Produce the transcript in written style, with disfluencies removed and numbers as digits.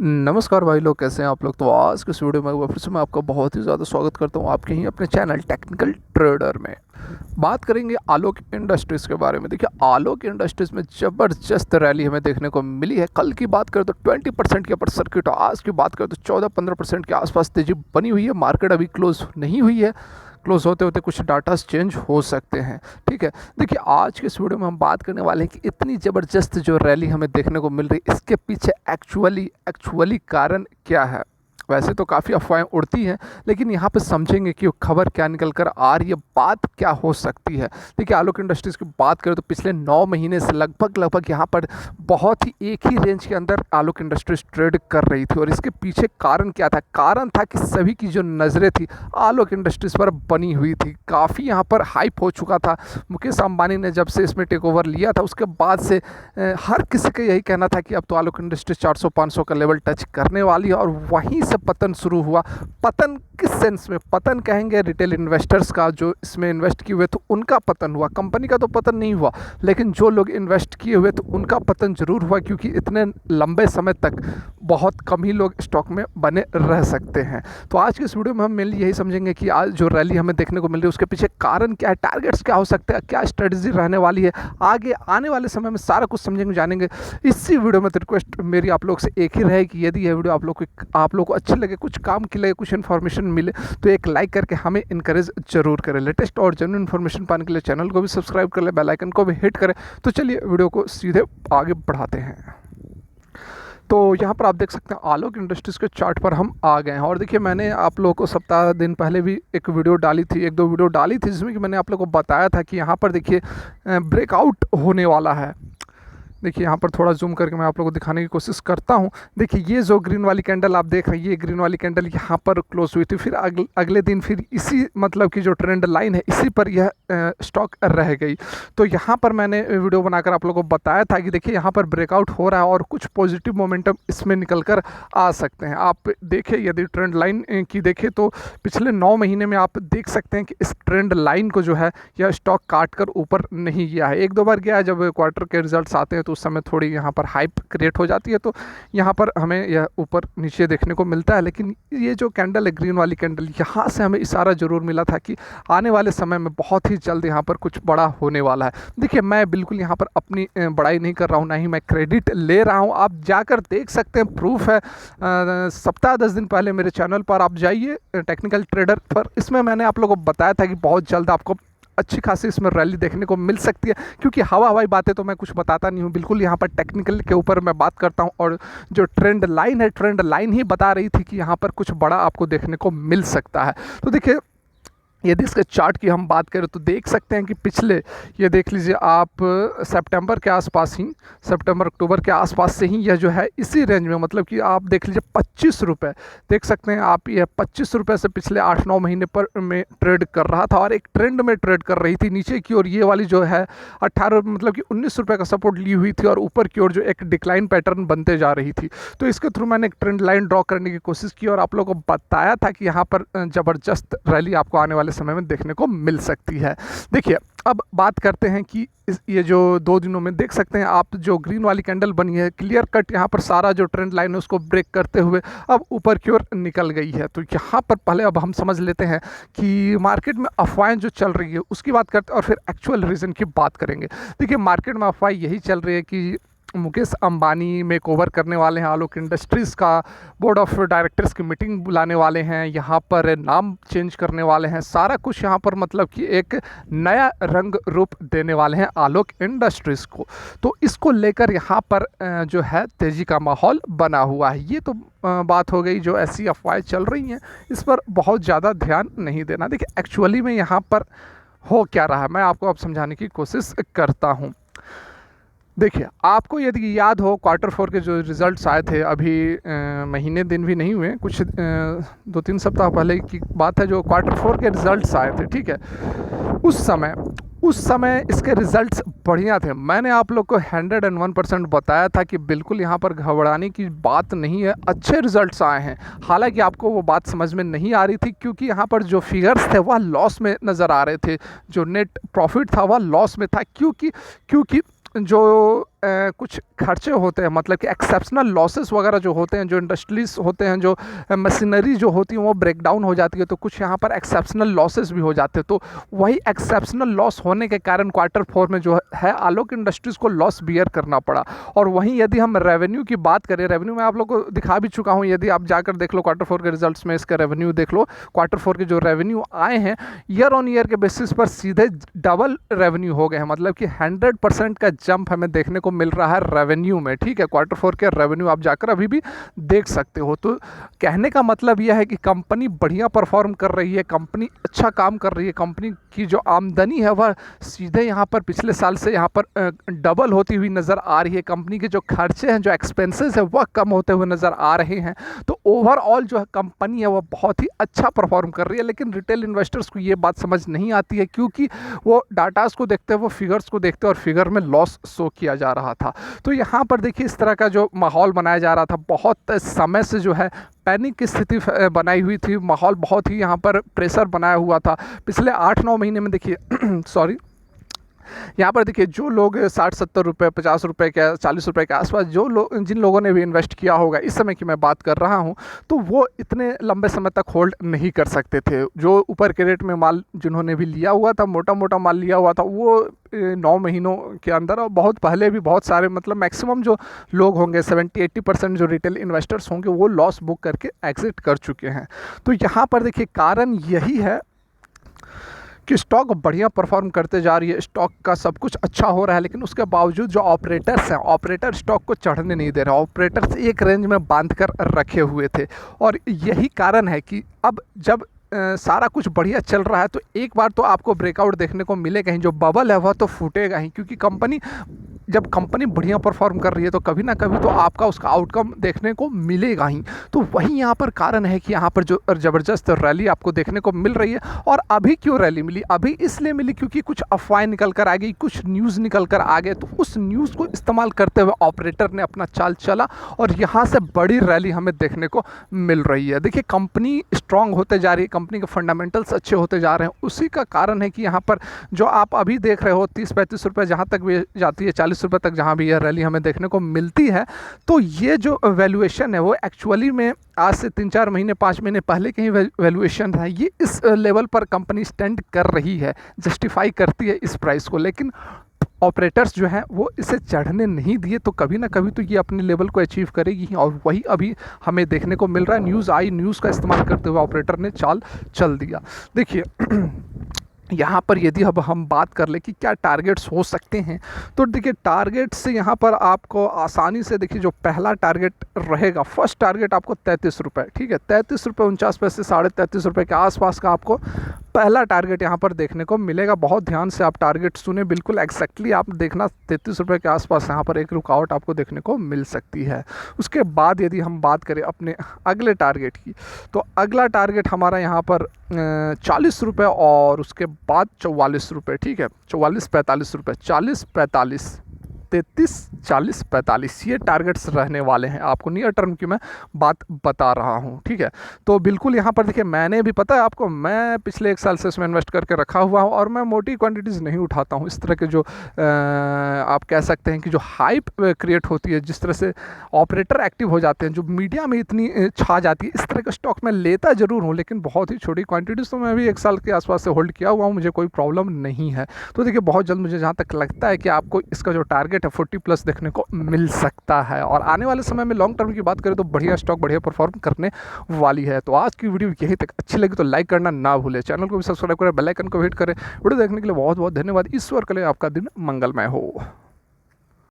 नमस्कार भाई लोग, कैसे हैं आप लोग। तो आज के इस वीडियो में फिर से मैं आपका बहुत ही ज़्यादा स्वागत करता हूं आपके ही अपने चैनल टेक्निकल ट्रेडर में। बात करेंगे आलोक इंडस्ट्रीज़ के बारे में। देखिए, आलोक इंडस्ट्रीज़ में ज़बरदस्त रैली हमें देखने को मिली है। कल की बात करें तो 20% के अपर सर्किट, और आज की बात करें तो 14-15% के आसपास तेज़ी बनी हुई है। मार्केट अभी क्लोज नहीं हुई है, क्लोज होते होते कुछ डाटास चेंज हो सकते हैं। ठीक है, देखिए आज के इस वीडियो में हम बात करने वाले हैं कि इतनी ज़बरदस्त जो रैली हमें देखने को मिल रही है, इसके पीछे एक्चुअली कारण क्या है। वैसे तो काफ़ी अफवाहें उड़ती हैं, लेकिन यहाँ पे समझेंगे कि वो खबर क्या निकल कर आ रही है, बात क्या हो सकती है। देखिए, आलोक इंडस्ट्रीज़ की बात करें तो पिछले 9 महीने से लगभग यहाँ पर बहुत ही एक ही रेंज के अंदर आलोक इंडस्ट्रीज ट्रेड कर रही थी। और इसके पीछे कारण क्या था? कारण था कि सभी की जो नज़रें थी आलोक इंडस्ट्रीज़ पर बनी हुई थी। काफ़ी यहाँ पर हाइप हो चुका था। मुकेश अंबानी ने जब से इसमें टेक ओवर लिया था, उसके बाद से हर किसी का यही कहना था कि अब तो आलोक इंडस्ट्रीज 400-500 का लेवल टच करने वाली है। और वहीं से पतन शुरू हुआ। पतन किस सेंस में? पतन कहेंगे रिटेल इन्वेस्टर्स का, जो इसमें इन्वेस्ट किए हुए थे उनका पतन हुआ। कंपनी का तो पतन नहीं हुआ, लेकिन जो लोग इन्वेस्ट किए हुए थे उनका पतन जरूर हुआ, क्योंकि इतने लंबे समय तक बहुत कम ही लोग स्टॉक में बने रह सकते हैं। तो आज के इस वीडियो में हम मेनली यही समझेंगे कि आज जो रैली हमें देखने को मिल रही है उसके पीछे कारण क्या है, टारगेट्स क्या हो सकते हैं, क्या स्ट्रेटजी रहने वाली है, आगे आने वाले समय में सारा कुछ समझेंगे, जानेंगे इसी वीडियो में। तो रिक्वेस्ट मेरी आप लोग से एक ही रहे कि यदि यह वीडियो आप लोग को अच्छी लगे, कुछ काम की लगे, कुछ इन्फॉर्मेशन मिले, तो एक लाइक करके हमें इनकरेज जरूर करें। लेटेस्ट और जेन्युइन इन्फॉर्मेशन पाने के लिए चैनल को भी सब्सक्राइब कर ले, बेल आइकन को भी हिट करें। तो चलिए वीडियो को सीधे आगे बढ़ाते हैं। तो यहाँ पर आप देख सकते हैं आलोक इंडस्ट्रीज़ के चार्ट पर हम आ गए हैं। और देखिए, मैंने आप लोगों को सप्ताह दिन पहले भी एक वीडियो डाली थी, एक दो वीडियो डाली थी, जिसमें कि मैंने आप लोगों को बताया था कि यहाँ पर देखिए ब्रेकआउट होने वाला है। देखिए, यहाँ पर थोड़ा जूम करके मैं आप लोगों को दिखाने की कोशिश करता हूँ। देखिए, ये जो ग्रीन वाली कैंडल आप देख रहे हैं, ये ग्रीन वाली कैंडल यहाँ पर क्लोज हुई थी। फिर अगले दिन फिर इसी मतलब की जो ट्रेंड लाइन है, इसी पर यह स्टॉक रह गई। तो यहाँ पर मैंने वीडियो बनाकर आप लोगों को बताया था कि देखिए यहाँ पर ब्रेकआउट हो रहा है और कुछ पॉजिटिव मोमेंटम इसमें निकल कर आ सकते हैं। आप देखें, यदि ट्रेंड लाइन की देखें तो पिछले 9 महीने में आप देख सकते हैं कि इस ट्रेंड लाइन को जो है यह स्टॉक काट कर ऊपर नहीं गया है। एक दो बार गया है, जब क्वार्टर के रिजल्ट्स आते हैं तो उस समय थोड़ी यहाँ पर हाइप क्रिएट हो जाती है, तो यहाँ पर हमें यह ऊपर नीचे देखने को मिलता है। लेकिन ये जो कैंडल है, ग्रीन वाली कैंडल, यहाँ से हमें इशारा जरूर मिला था कि आने वाले समय में बहुत ही जल्द यहाँ पर कुछ बड़ा होने वाला है। देखिए, मैं बिल्कुल यहाँ पर अपनी बड़ाई नहीं कर रहा हूँ, ना ही मैं क्रेडिट ले रहा हूँ। आप जाकर देख सकते हैं, प्रूफ है। सप्ताह 10 दिन पहले मेरे चैनल पर आप जाइए, टेक्निकल ट्रेडर पर, इसमें मैंने आप लोगों को बताया था कि बहुत जल्द आपको अच्छी खासी इसमें रैली देखने को मिल सकती है। क्योंकि हवाई बातें तो मैं कुछ बताता नहीं हूँ, बिल्कुल यहाँ पर टेक्निकल के ऊपर मैं बात करता हूँ। और जो ट्रेंड लाइन है, ट्रेंड लाइन ही बता रही थी कि यहाँ पर कुछ बड़ा आपको देखने को मिल सकता है। तो देखिए, यदि इसके चार्ट की हम बात करें तो देख सकते हैं कि पिछले, ये देख लीजिए आप, सितंबर के आसपास ही, सितंबर अक्टूबर के आसपास से ही यह जो है इसी रेंज में, मतलब कि आप देख लीजिए 25 रुपये, देख सकते हैं आप, यह 25 रुपये से पिछले 8-9 महीने पर में ट्रेड कर रहा था और एक ट्रेंड में ट्रेड कर रही थी नीचे की। और ये वाली जो है 18, मतलब कि 19 रुपये का सपोर्ट ली हुई थी, और ऊपर की ओर जो एक डिक्लाइन पैटर्न बनते जा रही थी। तो इसके थ्रू मैंने एक ट्रेंड लाइन ड्रॉ करने की कोशिश की और आप लोगों को बताया था कि यहाँ पर ज़बरदस्त रैली आपको आने वाले समय में देखने को मिल सकती है। देखिए, अब बात करते हैं कि ये जो 2 दिनों में देख सकते हैं आप, जो ग्रीन वाली कैंडल बनी है, क्लियर कट यहाँ पर सारा जो ट्रेंड लाइन है उसको ब्रेक करते हुए अब ऊपर की ओर निकल गई है। तो यहाँ पर पहले अब हम समझ लेते हैं कि मार्केट में अफवाहें जो चल रही है उसकी बात करते हैं, और फिर एक्चुअल रीज़न की बात करेंगे। देखिए, मार्केट में अफवाह यही चल रही है कि मुकेश अंबानी मेक ओवर करने वाले हैं आलोक इंडस्ट्रीज़ का, बोर्ड ऑफ डायरेक्टर्स की मीटिंग बुलाने वाले हैं, यहाँ पर नाम चेंज करने वाले हैं, सारा कुछ यहाँ पर मतलब कि एक नया रंग रूप देने वाले हैं आलोक इंडस्ट्रीज़ को। तो इसको लेकर यहाँ पर जो है तेज़ी का माहौल बना हुआ है। ये तो बात हो गई, जो ऐसी अफवाहें चल रही हैं इस पर बहुत ज़्यादा ध्यान नहीं देना। देखिए, एक्चुअली में यहाँ पर हो क्या रहा है, मैं आपको अब समझाने की कोशिश करता हूँ। देखिए, आपको यदि याद हो, Q4 के जो रिज़ल्ट्स आए थे, अभी महीने दिन भी नहीं हुए, कुछ 2-3 सप्ताह पहले की बात है, जो Q4 के रिज़ल्ट्स आए थे, ठीक है। उस समय इसके रिज़ल्ट्स बढ़िया थे। मैंने आप लोग को 101% बताया था कि बिल्कुल यहाँ पर घबराने की बात नहीं है, अच्छे रिज़ल्ट्स आए हैं। हालांकि आपको वो बात समझ में नहीं आ रही थी, क्योंकि यहाँ पर जो फिगर्स थे वह लॉस में नज़र आ रहे थे, जो नेट प्रॉफिट था वह लॉस में था, क्योंकि जो कुछ खर्चे होते हैं, मतलब कि एक्सेप्शनल लॉसेस वगैरह जो होते हैं, जो इंडस्ट्रीज होते हैं, जो मशीनरी जो होती है वो ब्रेक डाउन हो जाती है, तो कुछ यहाँ पर एक्सेप्शनल लॉसेस भी हो जाते हैं। तो वही एक्सेप्शनल लॉस होने के कारण Q4 में जो है आलोक इंडस्ट्रीज़ को लॉस बियर करना पड़ा। और वहीं यदि हम रेवेन्यू की बात करें, रेवेन्यू में आप लोग को दिखा भी चुका हूँ, यदि आप जाकर देख लो Q4 के रिजल्ट्स में इसका रेवेन्यू देख लो, Q4 के जो रेवेन्यू आए हैं ईयर ऑन ईयर के बेसिस पर सीधे डबल रेवेन्यू हो गए हैं, मतलब कि 100% का जंप हमें देखने को मिल रहा है रेवेन्यू में। ठीक है, Q4 के रेवेन्यू आप जाकर अभी भी देख सकते हो। तो कहने का मतलब यह है कि कंपनी बढ़िया परफॉर्म कर रही है, कंपनी अच्छा काम कर रही है, कंपनी की जो आमदनी है वह सीधे यहाँ पर पिछले साल से यहाँ पर डबल होती हुई नज़र आ रही है, कंपनी के जो खर्चे हैं, जो एक्सपेंसेस है वह कम होते हुए नज़र आ रहे हैं। तो ओवरऑल जो है कंपनी है वह बहुत ही अच्छा परफॉर्म कर रही है। लेकिन रिटेल इन्वेस्टर्स को ये बात समझ नहीं आती है, क्योंकि वो डाटास को देखते हैं, वो फिगर्स को देखते हैं और फिगर में लॉस शो किया जा रहा था। तो यहाँ पर देखिए इस तरह का जो माहौल बनाया जा रहा था, बहुत समय से जो है पैनिक की स्थिति बनाई हुई थी, माहौल बहुत ही यहाँ पर प्रेशर बनाया हुआ था पिछले 8-9 महीने में। देखिए सॉरी, यहाँ पर देखिए जो लोग 60-70 रुपये, 50 रुपये के, 40 रुपये के आसपास जो लोग, जिन लोगों ने भी इन्वेस्ट किया होगा इस समय की मैं बात कर रहा हूँ, तो वो इतने लंबे समय तक होल्ड नहीं कर सकते थे। जो ऊपर के रेट में माल जिन्होंने भी लिया हुआ था, मोटा मोटा माल लिया हुआ था, वो 9 महीनों के अंदर और बहुत पहले भी बहुत सारे, मतलब मैक्सिमम जो लोग होंगे 70-80% जो रिटेल इन्वेस्टर्स होंगे वो लॉस बुक करके एग्जिट कर चुके हैं। तो यहाँ पर देखिए कारण यही है कि स्टॉक बढ़िया परफॉर्म करते जा रही है, स्टॉक का सब कुछ अच्छा हो रहा है, लेकिन उसके बावजूद जो ऑपरेटर्स हैं, ऑपरेटर स्टॉक को चढ़ने नहीं दे रहे, ऑपरेटर्स एक रेंज में बांध कर रखे हुए थे। और यही कारण है कि अब जब सारा कुछ बढ़िया चल रहा है तो एक बार तो आपको ब्रेकआउट देखने को मिलेगा ही, जो बबल है वह तो फूटेगा ही, क्योंकि जब कंपनी बढ़िया परफॉर्म कर रही है तो कभी ना कभी तो आपका उसका आउटकम देखने को मिलेगा ही। तो वही यहाँ पर कारण है कि यहाँ पर जो ज़बरदस्त रैली आपको देखने को मिल रही है। और अभी क्यों रैली मिली? अभी इसलिए मिली क्योंकि कुछ अफवाहें निकल कर आ गई, कुछ न्यूज़ निकल कर आ गए, तो उस न्यूज़ को इस्तेमाल करते हुए ऑपरेटर ने अपना चाल चला और यहाँ से बड़ी रैली हमें देखने को मिल रही है। देखिए कंपनी स्ट्रांग होते जा रही है, कंपनी के फंडामेंटल्स अच्छे होते जा रहे हैं, उसी का कारण है कि यहाँ पर जो आप अभी देख रहे हो 30-35 रुपये जहाँ तक भी जाती है, 40 रुपये तक जहाँ भी यह रैली हमें देखने को मिलती है, तो ये जो वैल्यूएशन है वो एक्चुअली में आज से 3-4 महीने 5 महीने पहले के ही वैल्यूएशन है। ये इस लेवल पर कंपनी स्टैंड कर रही है, जस्टिफाई करती है इस प्राइस को, लेकिन ऑपरेटर्स जो हैं वो इसे चढ़ने नहीं दिए, तो कभी ना कभी तो ये अपने लेवल को अचीव करेगी और वही अभी हमें देखने को मिल रहा है। न्यूज़ आई, न्यूज़ का इस्तेमाल करते हुए ऑपरेटर ने चाल चल दिया। देखिए यहाँ पर यदि अब हम बात कर ले कि क्या टारगेट्स हो सकते हैं, तो देखिए टारगेट से यहाँ पर आपको आसानी से, देखिए जो पहला टारगेट रहेगा, फर्स्ट टारगेट आपको 33 रुपये, ठीक है, 33 रुपये 49 पैसे, 33.5 रुपये के आसपास का आपको पहला टारगेट यहाँ पर देखने को मिलेगा। बहुत ध्यान से आप टारगेट सुने, बिल्कुल एग्जैक्टली आप देखना, 33 रुपये के आसपास यहाँ पर एक रुकावट आपको देखने को मिल सकती है। उसके बाद यदि हम बात करें अपने अगले टारगेट की, तो अगला टारगेट हमारा यहाँ पर 40 रुपये और उसके बाद 44 रुपये, ठीक है, 44-45 रुपये, 40-45, 33-40-45 ये टारगेट्स रहने वाले हैं। आपको नियर टर्म की मैं बात बता रहा हूँ, ठीक है। तो बिल्कुल यहाँ पर देखिए, मैंने भी, पता है आपको, मैं पिछले 1 साल से इसमें इन्वेस्ट करके रखा हुआ हूँ और मैं मोटी क्वांटिटीज़ नहीं उठाता हूँ। इस तरह के जो आप कह सकते हैं कि जो हाइप क्रिएट होती है, जिस तरह से ऑपरेटर एक्टिव हो जाते हैं, जो मीडिया में इतनी छा जाती है, इस तरह का स्टॉक मैं लेता ज़रूर हूँ, लेकिन बहुत ही छोटी क्वान्टिटीज़। तो मैं भी 1 साल के आसपास से होल्ड किया हुआ हूँ, मुझे कोई प्रॉब्लम नहीं है। तो देखिए बहुत जल्द मुझे जहाँ तक लगता है कि आपको इसका जो टारगेट 40+ देखने को मिल सकता है। और आने वाले समय में लॉन्ग टर्म की बात करें तो बढ़िया स्टॉक बढ़िया परफॉर्म करने वाली है। तो आज की वीडियो यहीं तक, अच्छी लगी तो लाइक करना ना भूले, चैनल को भी सब्सक्राइब करें, बेल आइकन को हिट करें। वीडियो देखने के लिए बहुत बहुत धन्यवाद। ईश्वर के लिए आपका दिन मंगलमय हो।